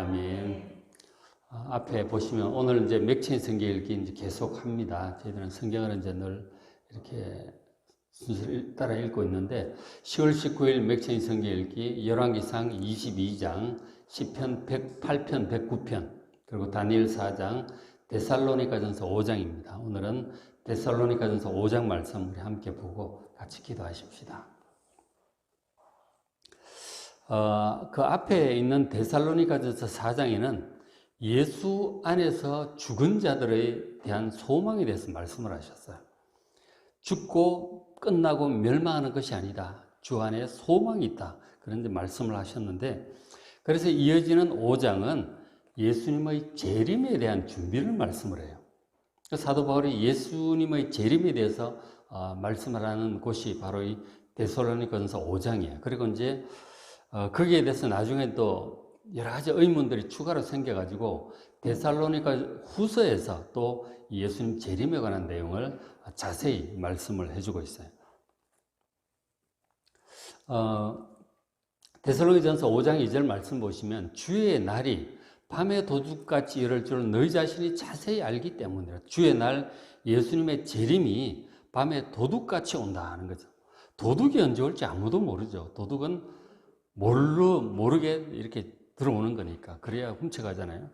아멘. 앞에 보시면 오늘 이제 맥체인 성경 읽기 이제 계속 합니다. 저희들은 성경을 이제 늘 이렇게 순서를 따라 읽고 있는데 10월 19일 맥체인 성경 읽기 열왕기상 22장, 시편 108편, 109편, 그리고 다니엘 4장, 데살로니가전서 5장입니다. 오늘은 데살로니가전서 5장 말씀 우리 함께 보고 같이 기도하십시다. 그 앞에 있는 데살로니가전서 4장에는 예수 안에서 죽은 자들에 대한 소망에 대해서 말씀을 하셨어요. 죽고 끝나고 멸망하는 것이 아니다. 주 안에 소망이 있다. 그런 말씀을 하셨는데, 그래서 이어지는 5장은 예수님의 재림에 대한 준비를 말씀을 해요. 사도 바울이 예수님의 재림에 대해서 말씀을 하는 곳이 바로 이 데살로니가전서 5장이에요. 그리고 이제 거기에 대해서 나중에 또 여러 가지 의문들이 추가로 생겨가지고 데살로니가 후서에서 또 예수님 재림에 관한 내용을 자세히 말씀을 해주고 있어요. 데살로니가전서 5장 2절 말씀 보시면 주의 날이 밤의 도둑같이 이를 줄 너희 자신이 자세히 알기 때문이라. 주의 날 예수님의 재림이 밤에 도둑같이 온다 하는 거죠. 도둑이 언제 올지 아무도 모르죠. 도둑은 모르게 이렇게 들어오는 거니까. 그래야 훔쳐가잖아요.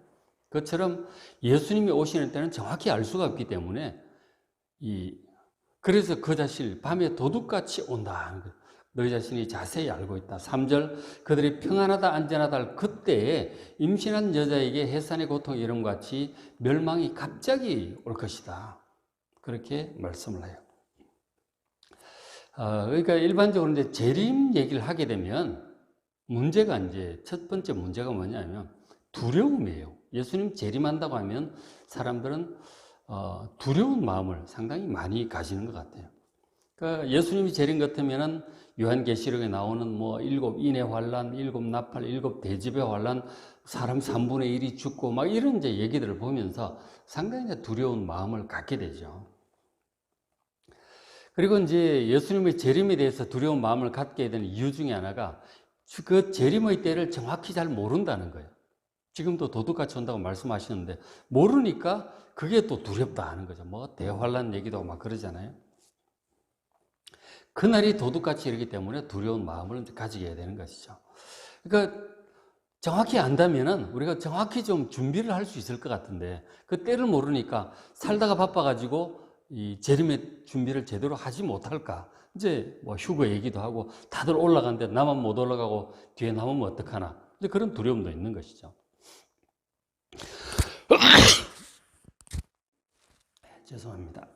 그것처럼 예수님이 오시는 때는 정확히 알 수가 없기 때문에 그래서 그 자신을 밤에 도둑같이 온다 하는 거예요. 너희 자신이 자세히 알고 있다. 3절 그들이 평안하다 안전하다 할 그때에 임신한 여자에게 해산의 고통이 이런 것 같이 멸망이 갑자기 올 것이다. 그렇게 말씀을 해요. 그러니까 일반적으로 이제 재림 얘기를 하게 되면 문제가 이제 첫 번째 문제가 뭐냐면 두려움이에요. 예수님 재림한다고 하면 사람들은 두려운 마음을 상당히 많이 가지는 것 같아요. 그러니까 예수님이 재림 같으면은 요한계시록에 나오는 뭐 7 인의 환란, 7 나팔, 7 대집의 환란, 사람 3분의 1이 죽고 막 이런 이제 얘기들을 보면서 상당히 두려운 마음을 갖게 되죠. 그리고 이제 예수님의 재림에 대해서 두려운 마음을 갖게 되는 이유 중에 하나가 그 재림의 때를 정확히 잘 모른다는 거예요. 지금도 도둑같이 온다고 말씀하시는데 모르니까 그게 또 두렵다 하는 거죠. 뭐 대환란 얘기도 하고 막 그러잖아요. 그날이 도둑같이 이르기 때문에 두려운 마음을 가지게 되는 것이죠. 그러니까 정확히 안다면은 우리가 정확히 좀 준비를 할 수 있을 것 같은데 그 때를 모르니까 살다가 바빠가지고 이 재림의 준비를 제대로 하지 못할까. 이제 뭐 휴거 얘기도 하고 다들 올라가는데 나만 못 올라가고 뒤에 남으면 어떡하나. 이제 그런 두려움도 있는 것이죠. 죄송합니다.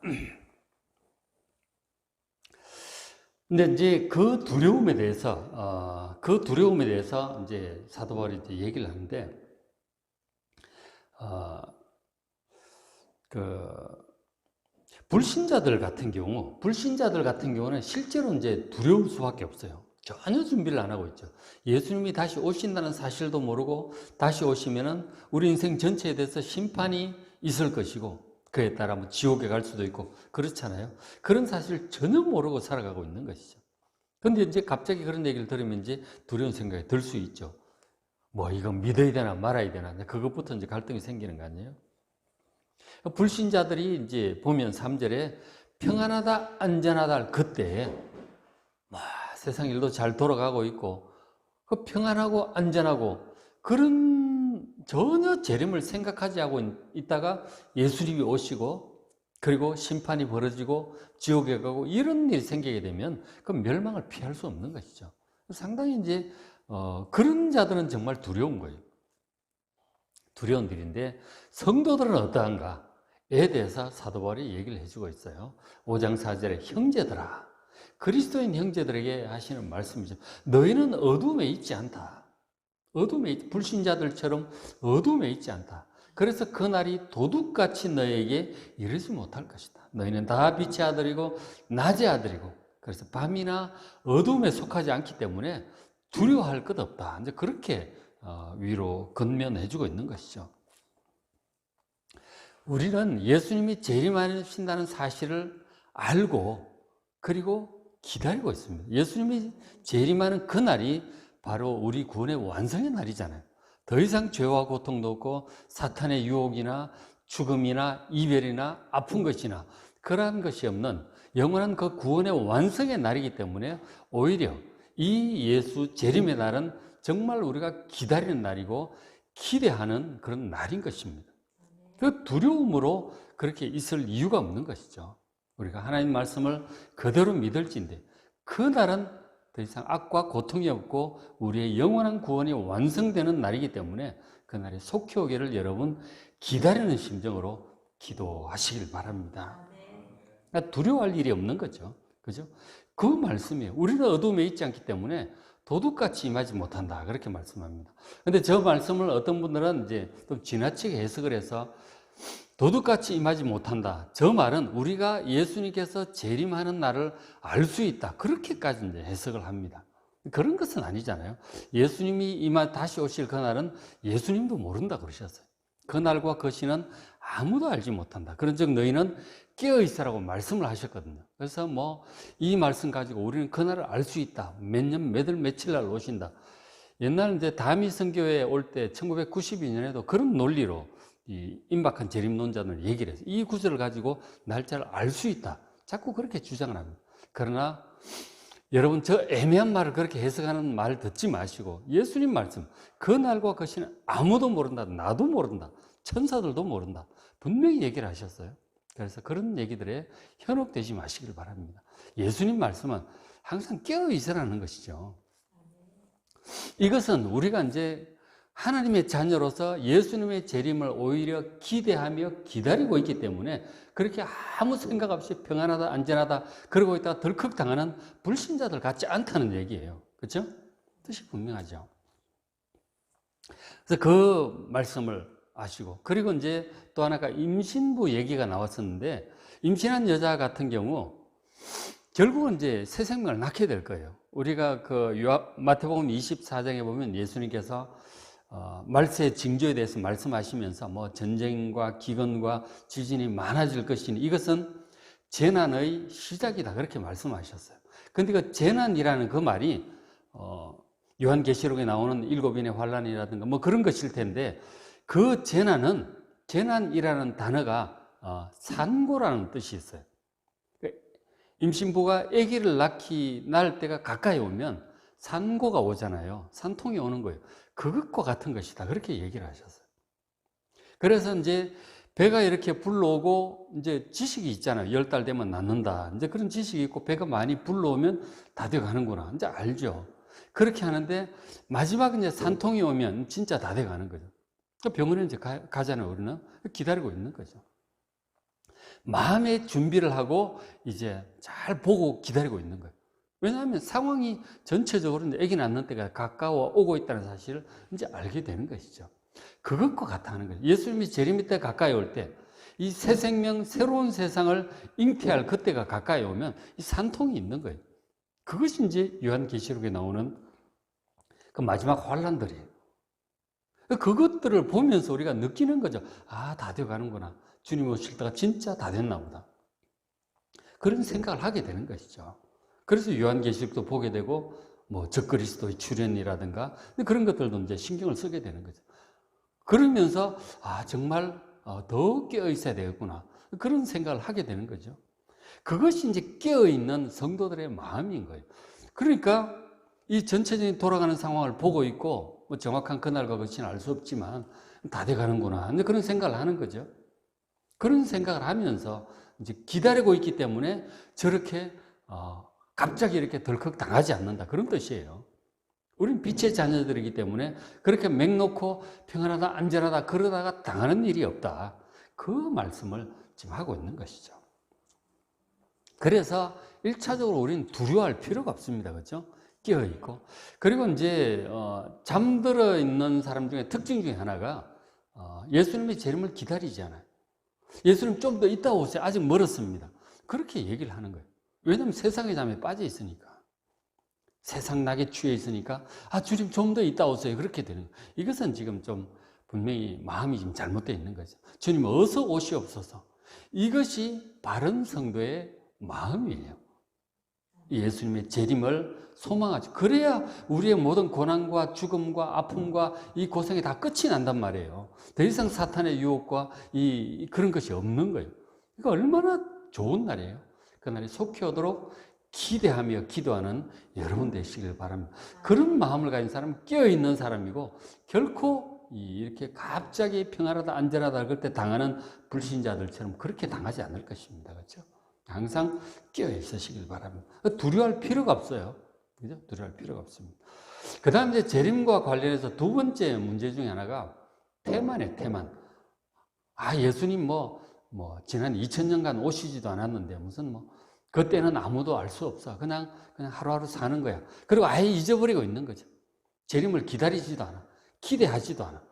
근데 이제 그 두려움에 대해서 이제 사도 바울이 이제 얘기를 하는데, 불신자들 같은 경우는 실제로 이제 두려울 수밖에 없어요. 전혀 준비를 안 하고 있죠. 예수님이 다시 오신다는 사실도 모르고 다시 오시면은 우리 인생 전체에 대해서 심판이 있을 것이고 그에 따라 뭐 지옥에 갈 수도 있고 그렇잖아요. 그런 사실을 전혀 모르고 살아가고 있는 것이죠. 그런데 이제 갑자기 그런 얘기를 들으면 이제 두려운 생각이 들 수 있죠. 뭐 이거 믿어야 되나 말아야 되나. 그것부터 이제 갈등이 생기는 거 아니에요? 불신자들이 이제 보면 3절에 평안하다 안전하다 할 그때에 세상 일도 잘 돌아가고 있고 그 평안하고 안전하고 그런 전혀 재림을 생각하지 하고 있다가 예수님이 오시고 그리고 심판이 벌어지고 지옥에 가고 이런 일이 생기게 되면 그 멸망을 피할 수 없는 것이죠. 상당히 이제 그런 자들은 정말 두려운 거예요. 두려운 일인데 성도들은 어떠한가에 대해서 사도 바울이 얘기를 해주고 있어요. 5장 4절에 형제들아, 그리스도인 형제들에게 하시는 말씀이죠. 너희는 어둠에 있지 않다. 불신자들처럼 어둠에 있지 않다. 그래서 그날이 도둑같이 너에게 이르지 못할 것이다. 너희는 다 빛의 아들이고 낮의 아들이고 그래서 밤이나 어둠에 속하지 않기 때문에 두려워할 것 없다. 이제 그렇게 위로 건면해주고 있는 것이죠. 우리는 예수님이 재림하신다는 사실을 알고 그리고 기다리고 있습니다. 예수님이 재림하는 그날이 바로 우리 구원의 완성의 날이잖아요. 더 이상 죄와 고통도 없고 사탄의 유혹이나 죽음이나 이별이나 아픈 것이나 그러한 것이 없는 영원한 그 구원의 완성의 날이기 때문에 오히려 이 예수 재림의 날은 정말 우리가 기다리는 날이고 기대하는 그런 날인 것입니다. 그 두려움으로 그렇게 있을 이유가 없는 것이죠. 우리가 하나님 말씀을 그대로 믿을지인데 그 날은 더 이상 악과 고통이 없고 우리의 영원한 구원이 완성되는 날이기 때문에 그 날이 속히 오기를 여러분 기다리는 심정으로 기도하시길 바랍니다. 그러니까 두려워할 일이 없는 거죠. 그죠? 그 말씀이에요. 우리는 어둠에 있지 않기 때문에 도둑같이 임하지 못한다. 그렇게 말씀합니다. 근데 저 말씀을 어떤 분들은 이제 좀 지나치게 해석을 해서 도둑같이 임하지 못한다. 저 말은 우리가 예수님께서 재림하는 날을 알 수 있다. 그렇게까지 이제 해석을 합니다. 그런 것은 아니잖아요. 예수님이 다시 오실 그 날은 예수님도 모른다 그러셨어요. 그 날과 그 시는 아무도 알지 못한다. 그런즉 너희는 깨어 있으라고 말씀을 하셨거든요. 그래서 이 말씀 가지고 우리는 그 날을 알 수 있다. 몇 년, 몇 월, 며칠 날 오신다. 옛날 이제 다미 선교회 올 때 1992년에도 그런 논리로 이 임박한 재림론자들 얘기를 해서 이 구절을 가지고 날짜를 알 수 있다. 자꾸 그렇게 주장을 합니다. 그러나 여러분 저 애매한 말을 그렇게 해석하는 말 듣지 마시고 예수님 말씀 그 날과 그 시는 아무도 모른다. 나도 모른다. 천사들도 모른다. 분명히 얘기를 하셨어요. 그래서 그런 얘기들에 현혹되지 마시길 바랍니다. 예수님 말씀은 항상 깨어 있으라는 것이죠. 이것은 우리가 이제 하나님의 자녀로서 예수님의 재림을 오히려 기대하며 기다리고 있기 때문에 그렇게 아무 생각 없이 평안하다 안전하다 그러고 있다가 덜컥 당하는 불신자들 같지 않다는 얘기예요. 그렇죠? 뜻이 분명하죠. 그래서 그 말씀을 아시고 그리고 이제 또 하나가 임신부 얘기가 나왔었는데 임신한 여자 같은 경우 결국은 이제 새 생명을 낳게 될 거예요. 우리가 그 마태복음 24장에 보면 예수님께서 말세의 징조에 대해서 말씀하시면서 전쟁과 기근과 지진이 많아질 것이니 이것은 재난의 시작이다 그렇게 말씀하셨어요. 그런데 그 재난이라는 그 말이 요한계시록에 나오는 7인의 환란이라든가 그런 것일 텐데 그 재난이라는 단어가 산고라는 뜻이 있어요. 임신부가 아기를 낳을 때가 가까이 오면 산고가 오잖아요. 산통이 오는 거예요. 그것과 같은 것이다. 그렇게 얘기를 하셨어요. 그래서 이제 배가 이렇게 불러오고 이제 지식이 있잖아요. 10달 되면 낳는다. 이제 그런 지식이 있고 배가 많이 불러오면 다 돼 가는구나. 이제 알죠. 그렇게 하는데 마지막 이제 산통이 오면 진짜 다 돼 가는 거죠. 병원에 이제 가잖아요. 우리는 기다리고 있는 거죠. 마음의 준비를 하고 이제 잘 보고 기다리고 있는 거예요. 왜냐하면 상황이 전체적으로 이제 아기 낳는 때가 가까워 오고 있다는 사실을 이제 알게 되는 것이죠. 그것과 같아 하는 거예요. 예수님이 재림의 때 가까이 올 때, 이 새 생명, 새로운 세상을 잉태할 그때가 가까이 오면 이 산통이 있는 거예요. 그것이 이제 요한계시록에 나오는 그 마지막 환란들이에요. 그것들을 보면서 우리가 느끼는 거죠. 아, 다 돼가는구나. 주님 오실 때가 진짜 다 됐나 보다. 그런 생각을 하게 되는 것이죠. 그래서 요한계시록도 보게 되고 적그리스도의 출현이라든가 그런 것들도 이제 신경을 쓰게 되는 거죠. 그러면서 정말 더 깨어 있어야 되겠구나. 그런 생각을 하게 되는 거죠. 그것이 이제 깨어 있는 성도들의 마음인 거예요. 그러니까 이 전체적인 돌아가는 상황을 보고 있고 정확한 그날과 그것은 알 수 없지만 다 돼가는구나. 그런 생각을 하는 거죠. 그런 생각을 하면서 이제 기다리고 있기 때문에 저렇게 갑자기 이렇게 덜컥 당하지 않는다. 그런 뜻이에요. 우리는 빛의 자녀들이기 때문에 그렇게 맹 놓고 평안하다, 안전하다 그러다가 당하는 일이 없다. 그 말씀을 지금 하고 있는 것이죠. 그래서 1차적으로 우리는 두려워할 필요가 없습니다. 그렇죠? 깨어있고. 그리고 이제 잠들어 있는 사람 중에 특징 중에 하나가 예수님의 재림을 기다리지 않아요. 예수님 좀 더 있다 오세요. 아직 멀었습니다. 그렇게 얘기를 하는 거예요. 왜냐하면 세상의 잠에 빠져 있으니까. 세상 낙에 취해 있으니까 주님 좀 더 있다 오세요. 그렇게 되는 거예요. 이것은 지금 좀 분명히 마음이 좀 잘못되어 있는 거죠. 주님 어서 오시옵소서. 이것이 바른 성도의 마음이에요. 예수님의 재림을 소망하죠. 그래야 우리의 모든 고난과 죽음과 아픔과 이 고생이 다 끝이 난단 말이에요. 더 이상 사탄의 유혹과 그런 것이 없는 거예요. 그러니까 얼마나 좋은 날이에요. 그날이 속히 오도록 기대하며 기도하는 여러분 되시길 바랍니다. 그런 마음을 가진 사람은 깨어있는 사람이고 결코 이렇게 갑자기 평안하다 안전하다 그럴 때 당하는 불신자들처럼 그렇게 당하지 않을 것입니다. 그렇죠? 항상 깨어 있으시길 바랍니다. 두려워할 필요가 없어요. 그죠? 두려워할 필요가 없습니다. 그 다음 이제 재림과 관련해서 두 번째 문제 중에 하나가 태만이에요, 태만. 예수님 지난 2000년간 오시지도 않았는데 무슨 그때는 아무도 알 수 없어. 그냥 하루하루 사는 거야. 그리고 아예 잊어버리고 있는 거죠. 재림을 기다리지도 않아. 기대하지도 않아.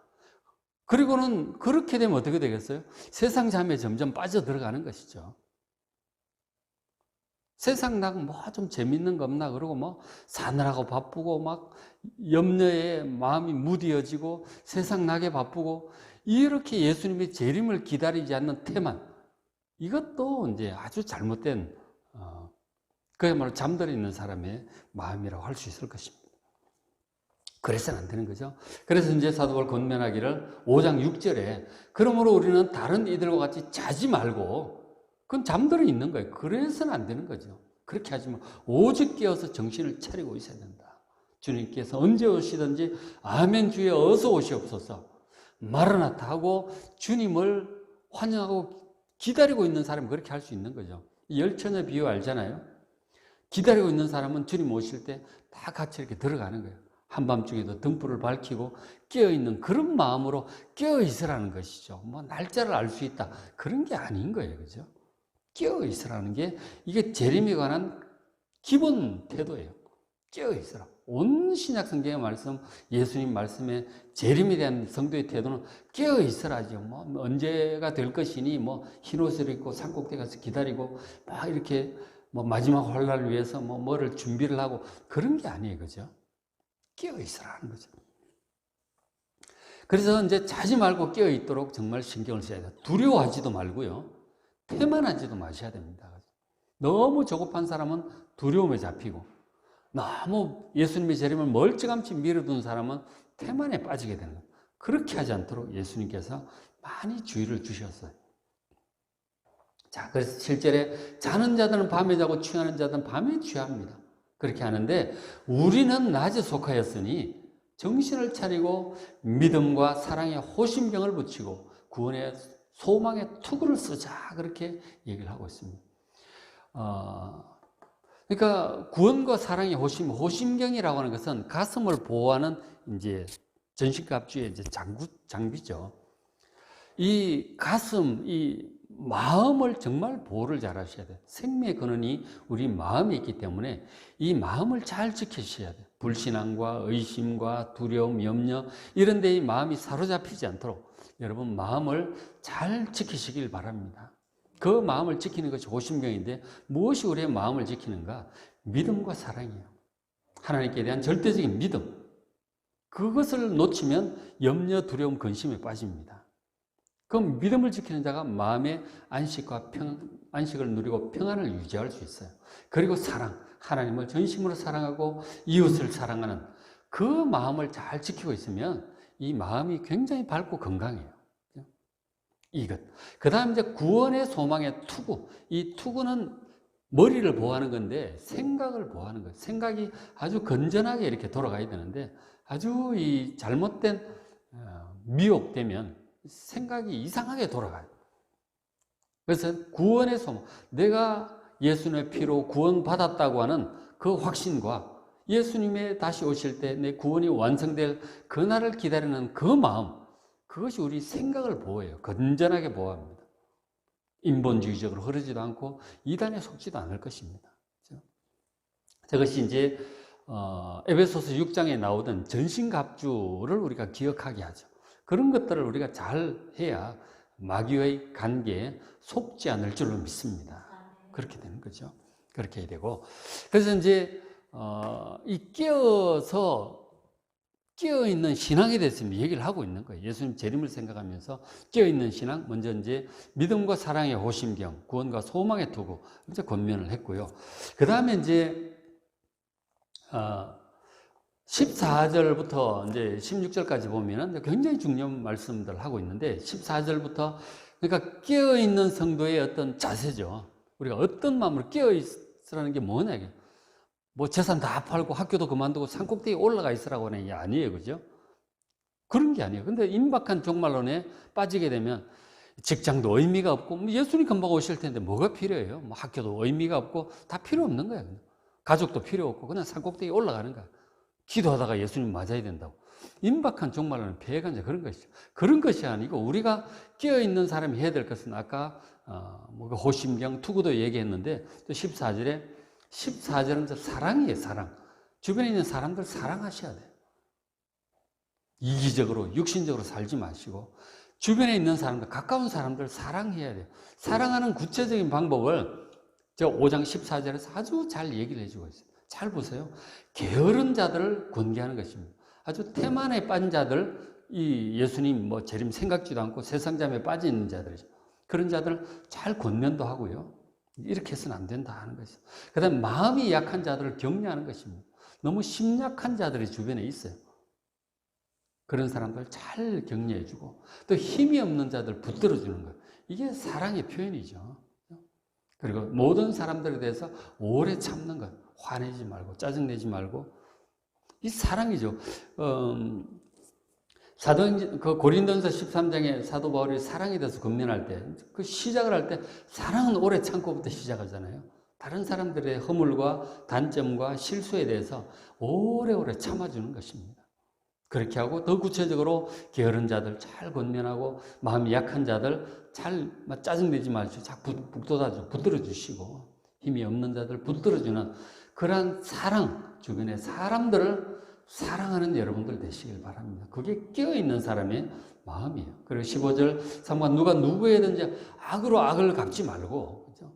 그리고는 그렇게 되면 어떻게 되겠어요? 세상 잠에 점점 빠져들어가는 것이죠. 세상 좀 재밌는 거 없나? 그러고 사느라고 바쁘고 염려에 마음이 무디어지고 세상 나게 바쁘고 이렇게 예수님의 재림을 기다리지 않는 태만. 이것도 이제 아주 잘못된 그야말로 잠들어 있는 사람의 마음이라고 할 수 있을 것입니다. 그래서는 안 되는 거죠. 그래서 이제 사도 바울 권면하기를 5장 6절에 그러므로 우리는 다른 이들과 같이 자지 말고 그건 잠들어 있는 거예요. 그래서는 안 되는 거죠. 그렇게 하지 마. 오직 깨어서 정신을 차리고 있어야 된다. 주님께서 언제 오시든지 아멘 주여 어서 오시옵소서 마라나타 하고 주님을 환영하고 기다리고 있는 사람이 그렇게 할 수 있는 거죠. 열처녀 비유 알잖아요. 기다리고 있는 사람은 주님 오실 때 다 같이 이렇게 들어가는 거예요. 한밤중에도 등불을 밝히고 깨어있는 그런 마음으로 깨어있으라는 것이죠. 날짜를 알 수 있다. 그런 게 아닌 거예요. 그죠? 깨어있으라는 게 이게 재림에 관한 기본 태도예요. 깨어있으라. 온 신약 성경의 말씀, 예수님 말씀에 재림에 대한 성도의 태도는 깨어있으라죠. 언제가 될 것이니 흰옷을 입고 산꼭대기 가서 기다리고 이렇게 마지막 환란을 위해서 뭐를 준비를 하고 그런 게 아니에요. 그죠? 깨어있으라는 거죠. 그래서 이제 자지 말고 깨어있도록 정말 신경을 써야 돼요. 두려워하지도 말고요. 태만하지도 마셔야 됩니다. 너무 조급한 사람은 두려움에 잡히고 너무 예수님의 재림을 멀찌감치 미뤄둔 사람은 태만에 빠지게 되는 거예요. 그렇게 하지 않도록 예수님께서 많이 주의를 주셨어요. 자, 그래서 7절에 자는 자들은 밤에 자고 취하는 자들은 밤에 취합니다. 그렇게 하는데 우리는 낮에 속하였으니 정신을 차리고 믿음과 사랑의 호심병을 붙이고 구원의 소망의 투구를 쓰자 그렇게 얘기를 하고 있습니다. 그러니까 구원과 사랑의 호심경이라고 하는 것은 가슴을 보호하는 이제 전신갑주의 이제 장비죠. 이 가슴, 이 마음을 정말 보호를 잘 하셔야 돼요. 생명의 근원이 우리 마음에 있기 때문에 이 마음을 잘 지키셔야 돼요. 불신앙과 의심과 두려움, 염려 이런 데 이 마음이 사로잡히지 않도록 여러분 마음을 잘 지키시길 바랍니다. 그 마음을 지키는 것이 호심경인데 무엇이 우리의 마음을 지키는가? 믿음과 사랑이에요. 하나님께 대한 절대적인 믿음. 그것을 놓치면 염려, 두려움, 근심에 빠집니다. 그 믿음을 지키는 자가 마음의 안식을 누리고 평안을 유지할 수 있어요. 그리고 사랑, 하나님을 전심으로 사랑하고 이웃을 사랑하는 그 마음을 잘 지키고 있으면 이 마음이 굉장히 밝고 건강해요. 이것. 그 다음 이제 구원의 소망의 투구. 이 투구는 머리를 보호하는 건데 생각을 보호하는 거예요. 생각이 아주 건전하게 이렇게 돌아가야 되는데 아주 이 잘못된 미혹되면 생각이 이상하게 돌아가요. 그래서 구원의 소망, 내가 예수님의 피로 구원받았다고 하는 그 확신과 예수님의 다시 오실 때 내 구원이 완성될 그날을 기다리는 그 마음, 그것이 우리 생각을 보호해요. 건전하게 보호합니다. 인본주의적으로 흐르지도 않고 이단에 속지도 않을 것입니다. 그렇죠? 저것이 이제 에베소서 6장에 나오던 전신갑주를 우리가 기억하게 하죠. 그런 것들을 우리가 잘 해야 마귀의 관계에 속지 않을 줄로 믿습니다. 그렇게 되는 거죠. 그렇게 해야 되고. 그래서 이제 이 깨어서 깨어있는 신앙에 대해서 얘기를 하고 있는 거예요. 예수님 재림을 생각하면서 깨어있는 신앙, 먼저 이제 믿음과 사랑의 호심경, 구원과 소망의 투구, 이제 권면을 했고요. 그 다음에 이제, 14절부터 이제 16절까지 보면은 굉장히 중요한 말씀들을 하고 있는데, 14절부터, 그러니까 깨어있는 성도의 어떤 자세죠. 우리가 어떤 마음으로 깨어있으라는 게 뭐냐, 이게. 뭐 재산 다 팔고 학교도 그만두고 산꼭대기에 올라가 있으라고 하는 게 아니에요. 그죠? 그런 게 아니에요. 근데 임박한 종말론에 빠지게 되면 직장도 의미가 없고, 뭐 예수님 금방 오실 텐데 뭐가 필요해요? 뭐 학교도 의미가 없고 다 필요 없는 거예요. 가족도 필요 없고 그냥 산꼭대기에 올라가는 거야. 기도하다가 예수님 맞아야 된다고. 임박한 종말론은 폐해간자 그런 것이죠. 그런 것이 아니고 우리가 깨어있는 사람이 해야 될 것은 아까 뭐 호심경, 투구도 얘기했는데 또 14절은 사랑이에요, 사랑. 주변에 있는 사람들 사랑하셔야 돼요. 이기적으로, 육신적으로 살지 마시고, 주변에 있는 사람들, 가까운 사람들 사랑해야 돼요. 사랑하는 구체적인 방법을 저 5장 14절에서 아주 잘 얘기를 해주고 있어요. 잘 보세요. 게으른 자들을 권계하는 것입니다. 아주 태만에 빠진 자들, 이 예수님 뭐 재림 생각지도 않고 세상잠에 빠져 있는 자들이죠. 그런 자들 잘 권면도 하고요. 이렇게 해서는 안 된다 하는 것이죠. 그 다음에 마음이 약한 자들을 격려하는 것입니다. 너무 심약한 자들이 주변에 있어요. 그런 사람들 잘 격려해주고 또 힘이 없는 자들 붙들어주는 것. 이게 사랑의 표현이죠. 그리고 모든 사람들에 대해서 오래 참는 것. 화내지 말고 짜증내지 말고 이 사랑이죠. 그 고린도전서 13장에 사도 바울이 사랑에 대해서 권면할 때, 그 시작을 할 때 사랑은 오래 참고부터 시작하잖아요. 다른 사람들의 허물과 단점과 실수에 대해서 오래오래 참아주는 것입니다. 그렇게 하고 더 구체적으로 게으른 자들 잘 권면하고 마음이 약한 자들 잘 짜증내지 마시고 자꾸 붙들어주시고 힘이 없는 자들 붙들어주는 그러한 사랑, 주변의 사람들을 사랑하는 여러분들 되시길 바랍니다. 그게 깨어있는 사람의 마음이에요. 그리고 15절, 상관 누가 누구에든지 악으로 악을 갚지 말고, 그죠?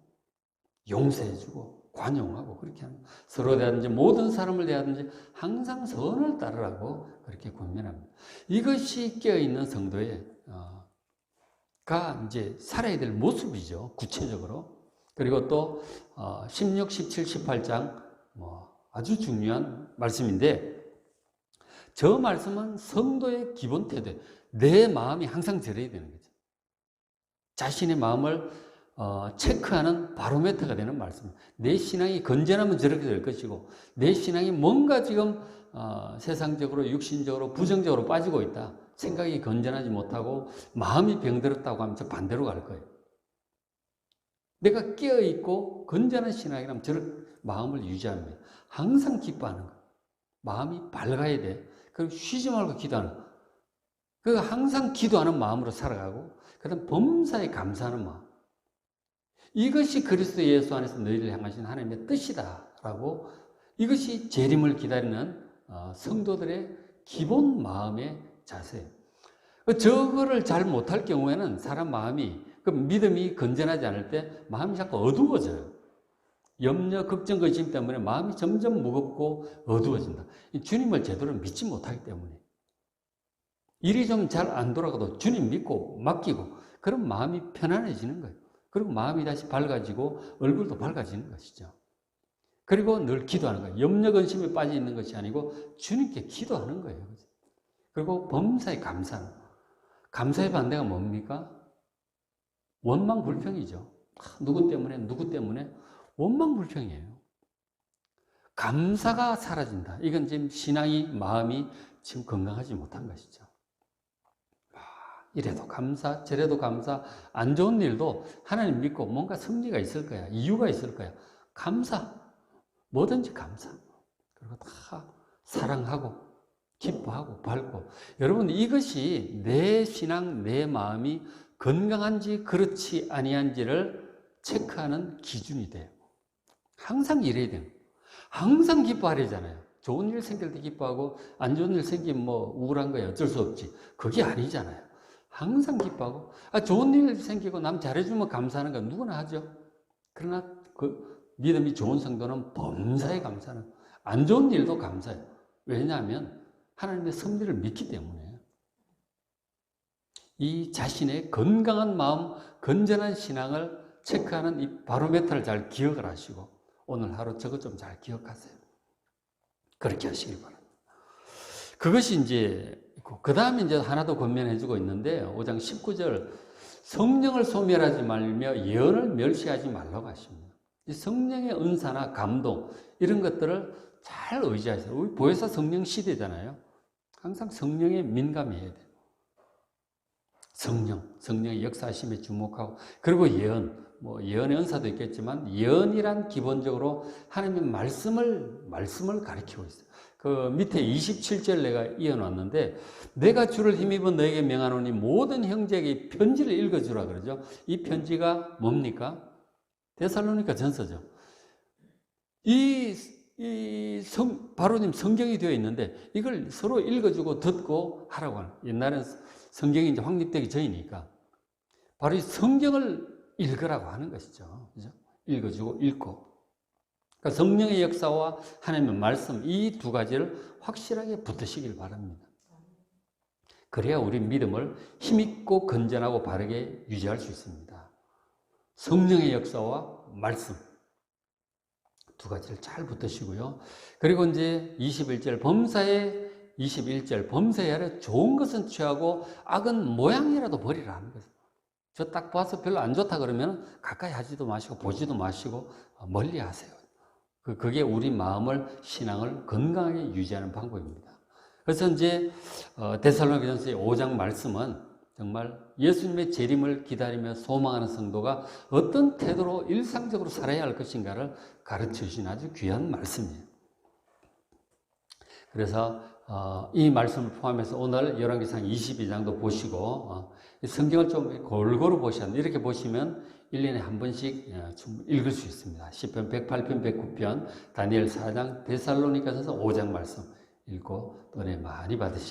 용서해주고, 관용하고, 그렇게 하는 서로 대하든지 모든 사람을 대하든지 항상 선을 따르라고 그렇게 권면합니다. 이것이 깨어있는 성도의, 이제 살아야 될 모습이죠. 구체적으로. 그리고 또, 16, 17, 18장, 아주 중요한 말씀인데, 저 말씀은 성도의 기본 태도예요. 내 마음이 항상 저래야 되는 거죠. 자신의 마음을 체크하는 바로메터가 되는 말씀입니다. 내 신앙이 건전하면 저렇게 될 것이고 내 신앙이 뭔가 지금 세상적으로 육신적으로 부정적으로 빠지고 있다. 생각이 건전하지 못하고 마음이 병들었다고 하면 저 반대로 갈 거예요. 내가 깨어있고 건전한 신앙이라면 저런 마음을 유지합니다. 항상 기뻐하는 거예요. 마음이 밝아야 돼. 그리고 쉬지 말고 기도하는 거예요. 그 항상 기도하는 마음으로 살아가고 그다음 범사에 감사하는 마음. 이것이 그리스도 예수 안에서 너희를 향하신 하나님의 뜻이다라고 이것이 재림을 기다리는 성도들의 기본 마음의 자세예요. 저거를 잘 못할 경우에는 사람 마음이 그 믿음이 건전하지 않을 때 마음이 자꾸 어두워져요. 염려, 걱정, 근심 때문에 마음이 점점 무겁고 어두워진다. 주님을 제대로 믿지 못하기 때문에. 일이 좀 잘 안 돌아가도 주님 믿고 맡기고 그런 마음이 편안해지는 거예요. 그리고 마음이 다시 밝아지고 얼굴도 밝아지는 것이죠. 그리고 늘 기도하는 거예요. 염려, 근심에 빠져 있는 것이 아니고 주님께 기도하는 거예요. 그리고 범사에 감사하는 거예요. 감사의 반대가 뭡니까? 원망, 불평이죠. 누구 때문에 원망, 불평이에요. 감사가 사라진다. 이건 지금 신앙이, 마음이 지금 건강하지 못한 것이죠. 이래도 감사, 저래도 감사, 안 좋은 일도 하나님 믿고 뭔가 승리가 있을 거야. 이유가 있을 거야. 감사. 뭐든지 감사. 그리고 다 사랑하고, 기뻐하고, 밝고. 여러분, 이것이 내 신앙, 내 마음이 건강한지 그렇지 아니한지를 체크하는 기준이 돼요. 항상 이래야 돼요. 항상 기뻐하려잖아요. 좋은 일 생길 때 기뻐하고 안 좋은 일 생기면 우울한 거예요. 어쩔 수 없지. 그게 아니잖아요. 항상 기뻐하고 좋은 일 생기고 남 잘해주면 감사하는 건 누구나 하죠. 그러나 그 믿음이 좋은 성도는 범사에 감사하는 안 좋은 일도 감사해요. 왜냐하면 하나님의 섭리를 믿기 때문에 이 자신의 건강한 마음, 건전한 신앙을 체크하는 이 바로메터를 잘 기억을 하시고 오늘 하루 저것 좀 잘 기억하세요. 그렇게 하시길 바랍니다. 그것이 이제 그 다음에 이제 하나 더 권면해 주고 있는데 5장 19절 성령을 소멸하지 말며 예언을 멸시하지 말라고 하십니다. 이 성령의 은사나 감동 이런 것들을 잘 의지하세요. 우리 보혜사 성령 시대잖아요. 항상 성령에 민감해야 돼요. 성령의 역사하심에 주목하고 그리고 예언, 예언의 은사도 있겠지만 예언이란 기본적으로 하나님의 말씀을 가리키고 있어요. 그 밑에 27절 내가 이어놨는데 내가 주를 힘입어 너에게 명하노니 모든 형제에게 편지를 읽어주라 그러죠. 이 편지가 뭡니까? 데살로니가 전서죠. 바로님 성경이 되어 있는데 이걸 서로 읽어주고 듣고 하라고 하는. 옛날엔 성경이 이제 확립되기 전이니까 바로 이 성경을 읽으라고 하는 것이죠. 그죠? 읽어주고 읽고. 그러니까 성령의 역사와 하나님의 말씀 이 두 가지를 확실하게 붙으시길 바랍니다. 그래야 우리 믿음을 힘있고 건전하고 바르게 유지할 수 있습니다. 성령의 역사와 말씀 두 가지를 잘 붙으시고요. 그리고 이제 21절 범사에 아래 좋은 것은 취하고 악은 모양이라도 버리라 하는 거죠. 저 딱 봐서 별로 안 좋다 그러면 가까이 하지도 마시고 보지도 마시고 멀리 하세요. 그게 우리 마음을 신앙을 건강하게 유지하는 방법입니다. 그래서 이제 데살로니가전서의 5장 말씀은 정말 예수님의 재림을 기다리며 소망하는 성도가 어떤 태도로 일상적으로 살아야 할 것인가를 가르쳐 주신 아주 귀한 말씀이에요. 그래서 이 말씀을 포함해서 오늘 열왕기상 22장도 보시고 성경을 좀 골고루 보셔야 합니다. 이렇게 보시면 1년에 한 번씩 읽을 수 있습니다. 시편 108편, 109편, 다니엘 4장, 데살로니가전서 5장 말씀 읽고 은혜 많이 받으시기